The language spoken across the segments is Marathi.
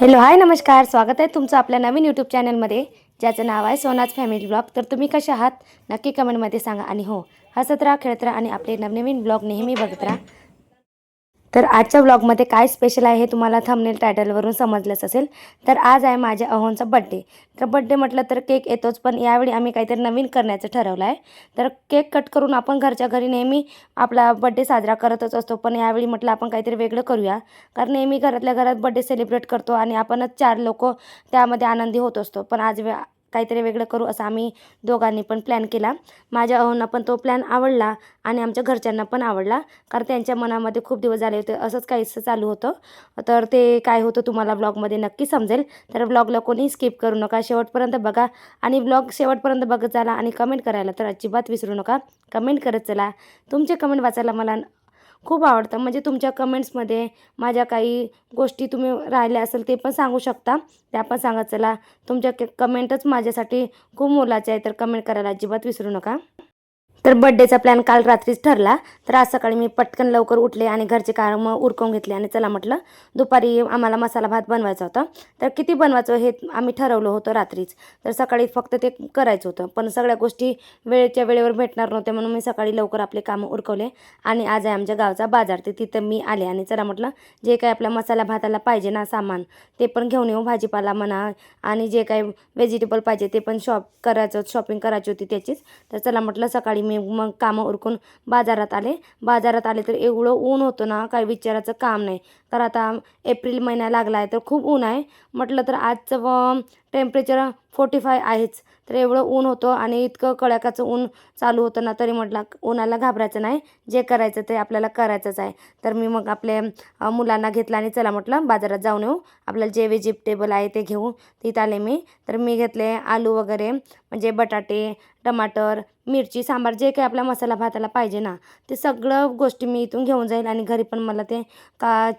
हॅलो हाय नमस्कार, स्वागत आहे तुमचं आपल्या नवीन यूट्यूब चॅनलमध्ये ज्याचं नाव आहे सोनाज फॅमिली ब्लॉग. तर तुम्ही कशा आहात नक्की कमेंटमध्ये सांगा. आणि हो, हसत राहा, खेळत राहा आणि आपले नवनवीन ब्लॉग नेहमी बघत राहा. तर आजच्या ब्लॉगमध्ये काय स्पेशल आहे हे तुम्हाला थंबनेल टायटलवरून समजलंच असेल. तर आज आहे माझ्या अहोंचा बड्डे. तर बड्डे म्हटलं तर केक येतोच, पण यावेळी आम्ही काहीतरी नवीन करण्याचं ठरवलं आहे. तर केक कट करून आपण घरच्या घरी नेहमी आपला बड्डे साजरा करतच असतो, पण यावेळी म्हटलं आपण काहीतरी वेगळं करूया. कारण नेहमी घरातल्या घरात बड्डे सेलिब्रेट करतो आणि आपणच 4 लोक त्यामध्ये आनंदी होत असतो. पण आज काहीतरी वेगळं करू असं आम्ही दोघांनी पण प्लॅन केला. माझ्या अहोंना पण तो प्लॅन आवडला आणि आमच्या घरच्यांना पण आवडला. कारण त्यांच्या मनामध्ये खूप दिवस झाले होते असंच काहीसं चालू होतं. तर ते काय होतं तुम्हाला ब्लॉगमध्ये नक्की समजेल. तर ब्लॉगला कोणी स्किप करू नका, शेवटपर्यंत बघा आणि ब्लॉग शेवटपर्यंत बघत चला आणि कमेंट करायला तर अजिबात विसरू नका. कमेंट करत चला. तुमचे कमेंट वाचायला मला खूप आवडतं. म्हणजे तुमच्या कमेंट्समध्ये माझ्या काही गोष्टी तुम्ही राहिल्या असेल ते पण सांगू शकता, त्या पण सांगत चला. तुमच्या कमेंटच माझ्यासाठी खूप मोलाचे आहे, तर कमेंट करायला अजिबात विसरू नका. तर बड्डेचा प्लॅन काल रात्रीच ठरला. तर आज सकाळी मी पटकन लवकर उठले आणि घरचे कामं उरकून घेतले आणि चला म्हटलं दुपारी आम्हाला मसाला भात बनवायचा होता. तर किती बनवायचं हे आम्ही ठरवलं होतं रात्रीच. तर सकाळी फक्त ते करायचं होतं, पण सगळ्या गोष्टी वेळेच्या वेळेवर भेटणार नव्हत्या, म्हणून मी सकाळी लवकर आपले कामं उरकवले. आणि आज आहे आमच्या गावचा बाजार, ते तिथं मी आले आणि चला म्हटलं जे काही आपल्या मसाला भाताला पाहिजे ना सामान ते पण घेऊन येऊ. भाजीपाला म्हणा आणि जे काही व्हेजिटेबल पाहिजे ते पण शॉपिंग करायची होती त्याचीच. तर चला म्हटलं सकाळी मी मग कामं उरकून बाजारात आले तर एवढं ऊन होतं ना, काही विचारायचं काम नाही. तर आता एप्रिल महिना लागला आहे तर खूप ऊन आहे. म्हटलं तर आजचं टेम्परेचर 45 आहेच. तर एवढं ऊन होतं आणि इतकं कडाक्याचं ऊन चालू होतं ना, तरी म्हटलं उन्हाला घाबरायचं नाही, जे करायचं ते आपल्याला करायचंच आहे. तर मी मग आपले मुलांना घेतलं आणि चला म्हटलं बाजारात जाऊन येऊ, आपल्याला जे व्हेजिटेबल आहे ते घेऊ. तिथं आले मी. तर मी घेतले आलू वगैरे, म्हणजे बटाटे, टमाटर, मिरची, सांबार, जे काही आपल्या मसाला भाताला पाहिजे ना ते सगळं गोष्टी मी इथून घेऊन जाईल. आणि घरी पण मला ते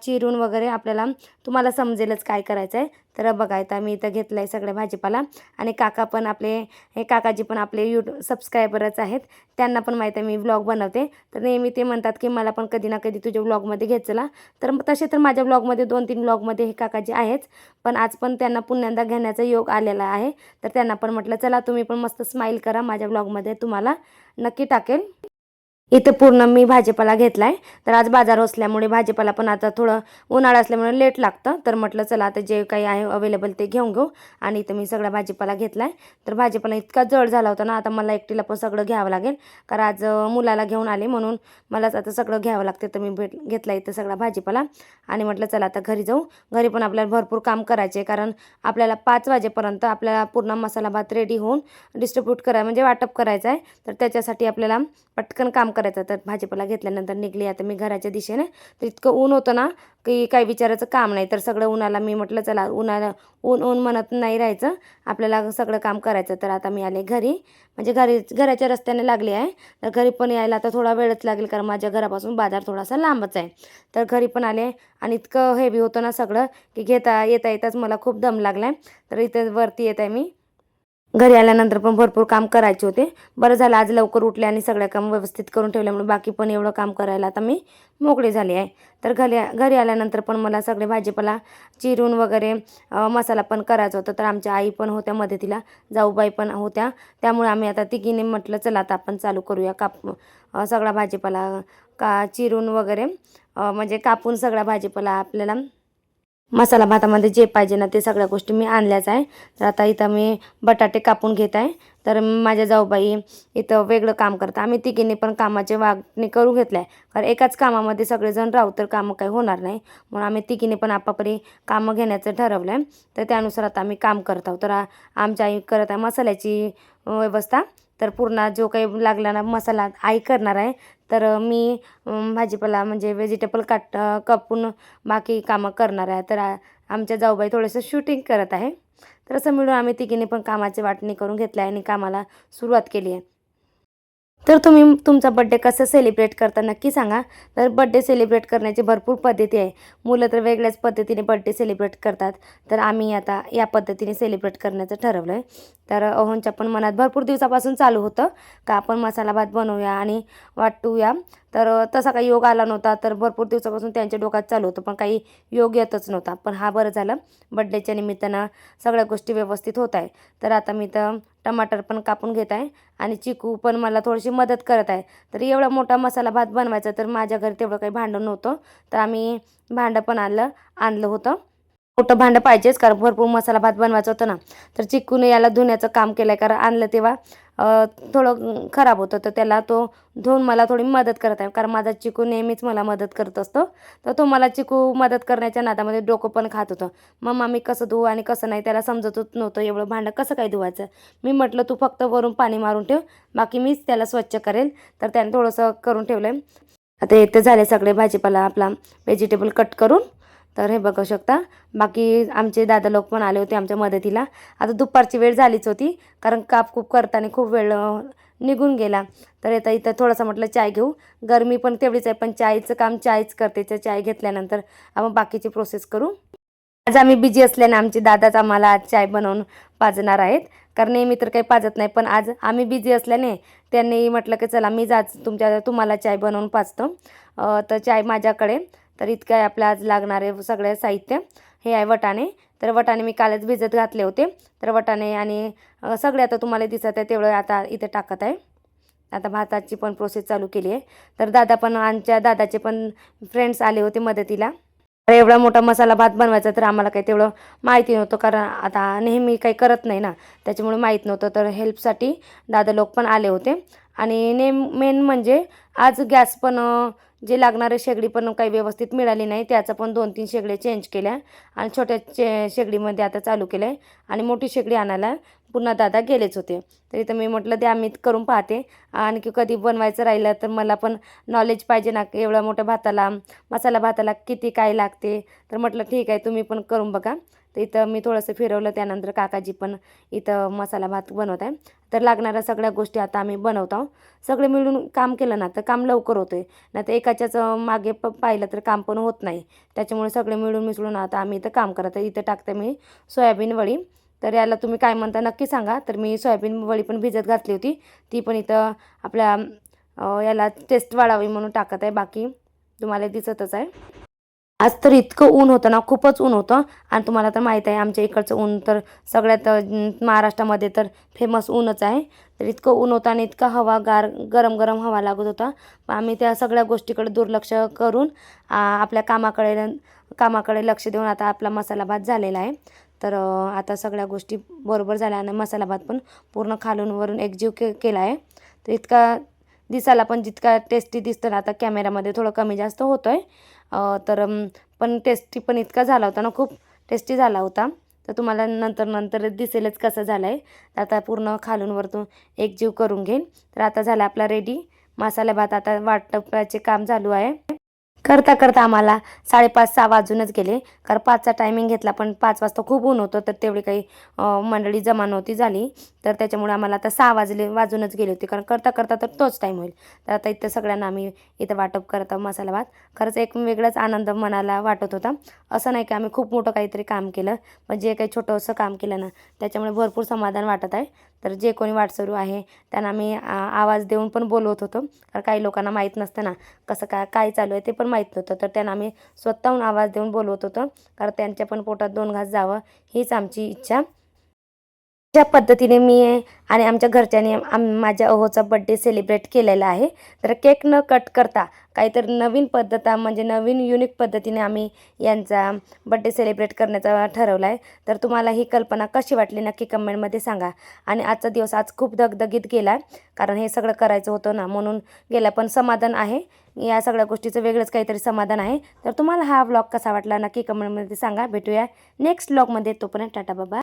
चिरून वगैरे आपल्याला तुम्हाला समजेलच काय करायचं आहे. तर बघा इथं मी इथं घेतलं आहे सगळं भाजीपाला. आणि काका पण आपले हे काकाजी पण आपले यूट्यूब सबस्क्रायबरच आहेत, त्यांना पण माहीत आहे मी व्लॉग बनवते. तर नेहमी ते म्हणतात की मला पण कधी ना कधी तुझ्या व्लॉगमध्ये घेत चला. तर तसे तर माझ्या व्लॉगमध्ये 2-3 व्लॉगमध्ये हे काकाजी आहेच, पण आज पण त्यांना पुन्यांदा घेण्याचा योग आलेला आहे. तर त्यांना पण म्हटलं चला तुम्ही पण मस्त स्माईल करा माझ्या व्लॉगमध्ये, तुम्हाला नक्की टाकेल. इथं पूर्ण मी भाजीपाला घेतला आहे. तर आज बाजार असल्यामुळे भाजीपाला पण आता थोडं उन्हाळा असल्यामुळे लेट लागतं. तर म्हटलं चला आता जे काही आहे अवेलेबल ते घेऊन घेऊ. आणि इथं मी सगळा भाजीपाला घेतला आहे. तर भाजीपाला इतका जड झाला होता ना, आता मला एकटीला पण सगळं घ्यावं लागेल. कारण आज मुलाला घेऊन आले म्हणून मलाच आता सगळं घ्यावं लागते. तर मी घेतला इथं सगळा भाजीपाला आणि म्हटलं चला आता घरी जाऊ. घरी पण आपल्याला भरपूर काम करायचे, कारण आपल्याला 5 वाजेपर्यंत आपल्याला पूर्ण मसाला भात रेडी होऊन डिस्ट्रीब्यूट म्हणजे वाटप करायचं आहे. तर त्याच्यासाठी आपल्याला पटकन काम करायचं. तर भाजीपाला घेतल्यानंतर निघली आता मी घराच्या दिशेने. तर इतकं ऊन होतं ना की काही विचारायचं काम नाही. तर सगळं उन्हाला मी म्हटलं चला ऊन ऊन म्हणत नाही राहायचं, आपल्याला सगळं काम करायचं. तर आता मी आले घरी, म्हणजे घराच्या रस्त्याने लागली आहे. तर घरी पण यायला आता थोडा वेळच लागेल, कारण माझ्या घरापासून बाजार थोडासा लांबच आहे. तर घरी पण आले आणि इतकं हेवी होतं ना सगळं की येताच मला खूप दम लागला आहे. तर इथं वरती येत आहे मी. घरी आल्यानंतर पण भरपूर काम करायचे होते. बरं झालं आज लवकर उठले आणि सगळं काम व्यवस्थित करून ठेवल्यामुळे बाकी पण एवढं काम करायला आता मी मोकळी झाली आहे. तर घरी आल्यानंतर पण मला सगळे भाजीपाला चिरून वगैरे मसाला पण करायचा होता. तर आमच्या आई पण होत्या मदतीला, जाऊबाई पण होत्या. त्यामुळे आम्ही आता तिघीने म्हटलं चला आता आपण चालू करूया सगळा भाजीपाला चिरून वगैरे, म्हणजे कापून सगळा भाजीपाला आपल्याला मसाला भातामध्ये जे पाहिजे ना ते सगळ्या गोष्टी मी आणल्याच आहे. तर आता इथं मी बटाटे कापून घेत आहे. तर माझ्या जाऊबाई इथं वेगळं काम करतात. आम्ही तिघींनी पण कामाचे वाटणी करून घेतलं आहे, कारण एकाच कामामध्ये सगळेजण राहू तर कामं काही होणार नाही. म्हणून आम्ही तिघींनी पण आपापरी कामं घेण्याचं ठरवलं आहे. तर त्यानुसार आता आम्ही काम करत आहोत. तर आमच्या आई करत आहे मसाल्याची व्यवस्था. तर पूर्ण जो काही लागला ना मसाला आई करणार आहे. तर मी भाजीपाला म्हणजे व्हेजिटेबल कापून बाकी कामं करणार आहे. तर आमच्या जाऊबाई थोडंसं शूटिंग करत आहे. तर असं मिळून आम्ही तिघींनी पण कामाची वाटणी करून घेतली आहे आणि कामाला सुरुवात केली आहे. तर तुम्ही तुमचा बड्डे कसं सेलिब्रेट करता नक्की सांगा. तर बड्डे सेलिब्रेट करण्याची भरपूर पद्धती आहे. मुलं तर वेगळ्याच पद्धतीने बड्डे सेलिब्रेट करतात. तर आम्ही आता या पद्धतीने सेलिब्रेट करण्याचं ठरवलं आहे. तर अहोंच्या पण मनात भरपूर दिवसापासून चालू होतं का आपण मसाला भात बनवूया आणि वाटूया. तर तसा काही योग आला नव्हता. तर भरपूर दिवसापासून त्यांच्या डोक्यात चालू होतं पण काही योग येतच नव्हता. पण हा बरं झालं, बड्डेच्या निमित्तानं सगळ्या गोष्टी व्यवस्थित होत आहे. तर आता मी तर टमाटर पण कापून घेत आहे आणि चिकू पण मला थोडीशी मदत करत आहे. तर एवढा मोठा मसाला भात बनवायचा तर माझ्या घरी तेवढं काही भांडं नव्हतं. तर आम्ही भांडं पण आणलं होतं. मोठं भांडं पाहिजेच कारण भरपूर मसाला भात बनवायचा होतं ना. तर चिकूने याला धुण्याचं काम केलं आहे कारण आणलं तेव्हा थोडं खराब होतं. तर त्याला तो धुवून मला थोडी मदत करत आहे कारण माझा चिकू नेहमीच मला मदत करत असतो. तर तो मला चिकू मदत करण्याच्या नादामध्ये डोकं पण खात होतं. मम्मा मी कसं धुवू आणि कसं नाही त्याला समजतच नव्हतं एवढं भांडं कसं काय धुवायचं. मी म्हटलं तू फक्त वरून पाणी मारून ठेव, बाकी मीच त्याला स्वच्छ करेल. तर त्याने थोडंसं करून ठेवलं आहे. आता इथे झाले सगळे भाजीपाला आपला व्हेजिटेबल कट करून. तर हे बघू शकता बाकी आमचे दादा लोक पण आले होते आमच्या मदतीला. आता दुपारची वेळ झालीच होती कारण कापकूप करताना खूप वेळ निघून गेला. तर आता इथं थोडासा म्हटलं चाय घेऊ. गरमी पण तेवढीच आहे पण चायचं काम चायच करते. तर चाय घेतल्यानंतर आपण बाकीची प्रोसेस करू. आज आम्ही बिझी असल्याने आमचे दादाच आम्हाला आज चाय बनवून पाजणार आहेत. कारण नेहमी तर काही पाजत नाही पण आज आम्ही बिझी असल्याने त्यांनी म्हटलं की चला मी आज तुम्हाला चाय बनवून पाजतो. तर चाय माझ्याकडे. तर इतकं आहे आपलं आज लागणारे सगळे साहित्य. हे आहे वटाणे. तर वटाणे मी कालच भिजत घातले होते. तर वटाणे आणि सगळे आता तुम्हाला दिसत आहे तेवढं आता इथे टाकत आहे. आता भाताची पण प्रोसेस चालू केली आहे. तर आमच्या दादाचे पण फ्रेंड्स आले होते मदतीला. तर एवढा मोठा मसाला भात बनवायचा तर आम्हाला काही तेवढं माहिती नव्हतं कारण आता नेहमी काही करत नाही ना, त्याच्यामुळे माहीत नव्हतं. तर हेल्पसाठी दादा लोक पण आले होते आणि मेन म्हणजे आज गॅस पण जे लागणारे शेगडी पण काही व्यवस्थित मिळाली नाही. त्याचं पण 2-3 शेगड्या चेंज केल्या आणि छोट्या शेगडीमध्ये आता चालू केलं आहे आणि मोठी शेगडी आणायला पुन्हा दादा गेलेच होते. तर इथं मी म्हटलं द्या मी करून पाहते. आणखी कधी बनवायचं राहिलं तर मला पण नॉलेज पाहिजे ना एवढ्या मोठ्या भाताला मसाला भाताला किती काय लागते. तर म्हटलं ठीक आहे तुम्ही पण करून बघा. तर इथं मी थोडंसं फिरवलं त्यानंतर काकाजी पण इथं मसाला भात बनवत आहे. तर लागणाऱ्या सगळ्या गोष्टी आता आम्ही बनवत आहोत. सगळे मिळून काम केलं ना तर काम लवकर होतं आहे. नाही तर एकाच्याच मागे पाहिलं तर काम पण होत नाही. त्याच्यामुळे सगळे मिळून मिसळून आता आम्ही इथं काम करत आहे. इथं टाकते मी सोयाबीन वडी. तर याला तुम्ही काय म्हणता नक्की सांगा. तर मी सोयाबीन वडी पण भिजत घातली होती. ती पण इथं आपल्या याला टेस्ट वाढावी म्हणून टाकत आहे. बाकी तुम्हाला दिसतच आहे. आज तर इतकं ऊन होतं ना, खूपच ऊन होतं आणि तुम्हाला तर माहीत आहे आमच्या इकडचं ऊन तर सगळ्यात महाराष्ट्रामध्ये तर फेमस ऊनच आहे. तर इतकं ऊन होतं आणि इतका गरम गरम हवा लागत होता. पण आम्ही त्या सगळ्या गोष्टीकडे दुर्लक्ष करून आपल्या कामाकडे लक्ष देऊन आता आपला मसाला भात झालेला आहे. तर आता सगळ्या गोष्टी बरोबर झाल्या आणि मसाला भात पण पूर्ण खालून वरून एकजीव केला आहे. तर इतका दिसायला पण जितका टेस्टी दिसतं ना आता कॅमेरामध्ये थोडं कमी जास्त होतं आहे. तर पण टेस्टी पण इतका झाला होता ना, खूप टेस्टी झाला होता. तर तुम्हाला नंतर दिसेलच कसं झालं आहे. तर आता पूर्ण खालून वरतून एकजीव करून घेईन. तर आता झाला आपला रेडी मसाला भात. आता वाटपाचे काम चालू आहे. करता करता आम्हाला 5:30-6 वाजूनच गेले कारण 5चा टायमिंग घेतला पण 5 वाजता खूप ऊन होतं. तर तेवढी काही मंडळी जमा नव्हती झाली. तर त्याच्यामुळे आम्हाला आता 6 वाजूनच गेले होते कारण करता करता तर तोच टाईम होईल. तर आता इथं सगळ्यांना आम्ही इथं वाटप करत आहोत मसाला भात. खरंच एक वेगळाच आनंद मनाला वाटत होता. असं नाही की आम्ही खूप मोठं काहीतरी काम केलं पण जे काही छोटंसं काम केलं ना त्याच्यामुळे भरपूर समाधान वाटत आहे. तर जे कोणी वाटसरू आहे त्यांना आम्ही आवाज देऊन पण बोलवत होतो कारण काही लोकांना माहीत नसतं ना कसं काय चालू आहे ते पण माहीत नव्हतं. तर त्यांना आम्ही स्वतःहून आवाज देऊन बोलवत होतो कारण त्यांच्या पण पोटात 2 घास जावं हीच आमची इच्छा. ज्या पद्धतीने मी आणि आमच्या घरच्यांनी माझ्या अहोचा बड्डे सेलिब्रेट केलेला आहे. तर केक न कट करता काहीतरी नवीन पद्धत म्हणजे नवीन युनिक पद्धतीने आम्ही यांचा बड्डे सेलिब्रेट करण्याचा ठरवला आहे. तर तुम्हाला ही कल्पना कशी वाटली नक्की कमेंटमध्ये सांगा. आणि आजचा दिवस आज खूप धगधगीत गेला कारण हे सगळं करायचं होतं ना म्हणून गेला. पण समाधान आहे या सगळ्या गोष्टीचं वेगळंच काहीतरी समाधान आहे. तर तुम्हाला हा व्लॉग कसा वाटला नक्की कमेंटमध्ये सांगा. भेटूया नेक्स्ट व्लॉगमध्ये. तोपर्यंत टाटा बाबा.